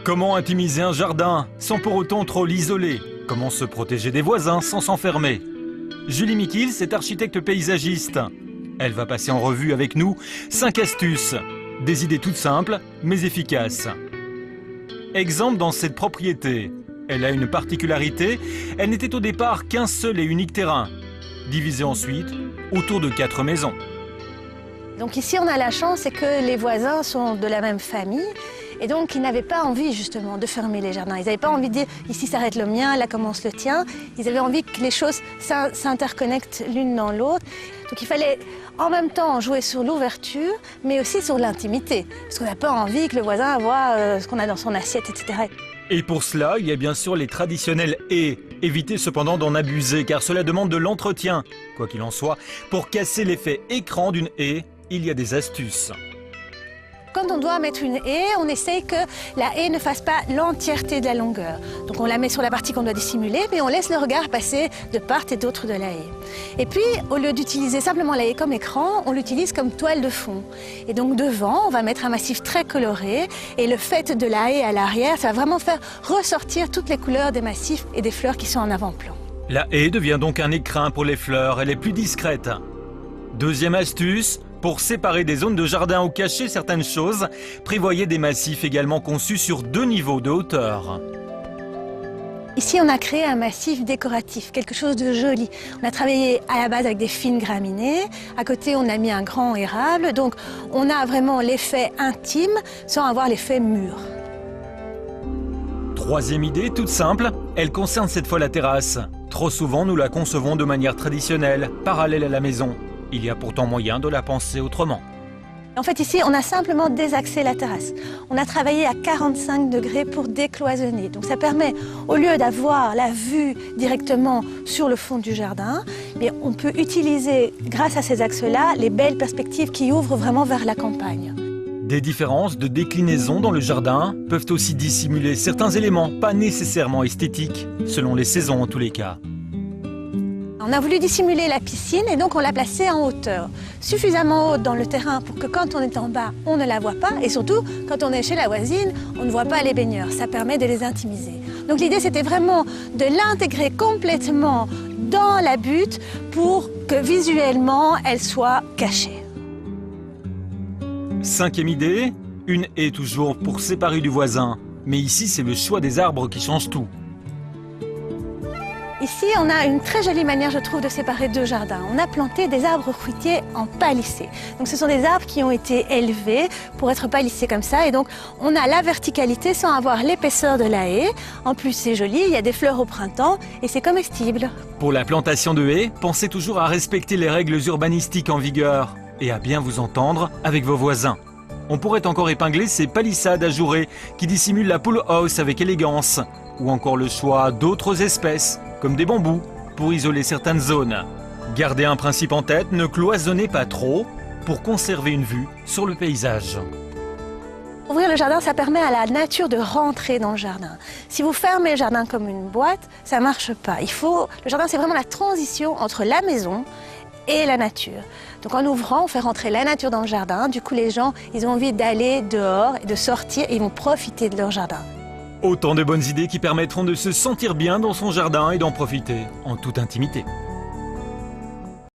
Comment intimiser un jardin sans pour autant trop l'isoler? Comment se protéger des voisins sans s'enfermer? Julie Mikils est architecte paysagiste. Elle va passer en revue avec nous 5 astuces. Des idées toutes simples, mais efficaces. Exemple dans cette propriété. Elle a une particularité, elle n'était au départ qu'un seul et unique terrain, divisé ensuite autour de 4 maisons. Donc ici, on a la chance, c'est que les voisins sont de la même famille. Et donc, ils n'avaient pas envie, justement, de fermer les jardins. Ils n'avaient pas envie de dire, ici s'arrête le mien, là commence le tien. Ils avaient envie que les choses s'interconnectent l'une dans l'autre. Donc, il fallait en même temps jouer sur l'ouverture, mais aussi sur l'intimité. Parce qu'on n'a pas envie que le voisin voit ce qu'on a dans son assiette, etc. Et pour cela, il y a bien sûr les traditionnels haies. Évitez cependant d'en abuser, car cela demande de l'entretien. Quoi qu'il en soit, pour casser l'effet écran d'une haie, il y a des astuces. Quand on doit mettre une haie, on essaye que la haie ne fasse pas l'entièreté de la longueur. Donc on la met sur la partie qu'on doit dissimuler, mais on laisse le regard passer de part et d'autre de la haie. Et puis, au lieu d'utiliser simplement la haie comme écran, on l'utilise comme toile de fond. Et donc devant, on va mettre un massif très coloré, et le fait de la haie à l'arrière, ça va vraiment faire ressortir toutes les couleurs des massifs et des fleurs qui sont en avant-plan. La haie devient donc un écrin pour les fleurs, elle est plus discrète. Deuxième astuce, pour séparer des zones de jardin ou cacher certaines choses, prévoyez des massifs également conçus sur 2 niveaux de hauteur. Ici, on a créé un massif décoratif, quelque chose de joli. On a travaillé à la base avec des fines graminées. À côté, on a mis un grand érable. Donc, on a vraiment l'effet intime sans avoir l'effet mûr. Troisième idée, toute simple, elle concerne cette fois la terrasse. Trop souvent, nous la concevons de manière traditionnelle, parallèle à la maison. Il y a pourtant moyen de la penser autrement. En fait, ici, on a simplement désaxé la terrasse. On a travaillé à 45 degrés pour décloisonner. Donc ça permet, au lieu d'avoir la vue directement sur le fond du jardin, mais on peut utiliser, grâce à ces axes-là, les belles perspectives qui ouvrent vraiment vers la campagne. Des différences de déclinaison dans le jardin peuvent aussi dissimuler certains éléments pas nécessairement esthétiques, selon les saisons en tous les cas. On a voulu dissimuler la piscine et donc on l'a placée en hauteur, suffisamment haute dans le terrain pour que quand on est en bas, on ne la voit pas et surtout quand on est chez la voisine, on ne voit pas les baigneurs, ça permet de les intimiser. Donc l'idée c'était vraiment de l'intégrer complètement dans la butte pour que visuellement elle soit cachée. 5e idée, une haie toujours pour séparer du voisin, mais ici c'est le choix des arbres qui change tout. Ici, on a une très jolie manière, je trouve, de séparer 2 jardins. On a planté des arbres fruitiers en palissés. Donc ce sont des arbres qui ont été élevés pour être palissés comme ça. Et donc on a la verticalité sans avoir l'épaisseur de la haie. En plus, c'est joli, il y a des fleurs au printemps et c'est comestible. Pour la plantation de haies, pensez toujours à respecter les règles urbanistiques en vigueur et à bien vous entendre avec vos voisins. On pourrait encore épingler ces palissades ajourées qui dissimulent la pool house avec élégance, ou encore le choix d'autres espèces, comme des bambous, pour isoler certaines zones. Gardez un principe en tête, ne cloisonnez pas trop pour conserver une vue sur le paysage. Ouvrir le jardin, ça permet à la nature de rentrer dans le jardin. Si vous fermez le jardin comme une boîte, ça ne marche pas. Le jardin, c'est vraiment la transition entre la maison et la nature. Donc en ouvrant, on fait rentrer la nature dans le jardin. Du coup, les gens, ils ont envie d'aller dehors et de sortir et ils vont profiter de leur jardin. Autant de bonnes idées qui permettront de se sentir bien dans son jardin et d'en profiter en toute intimité.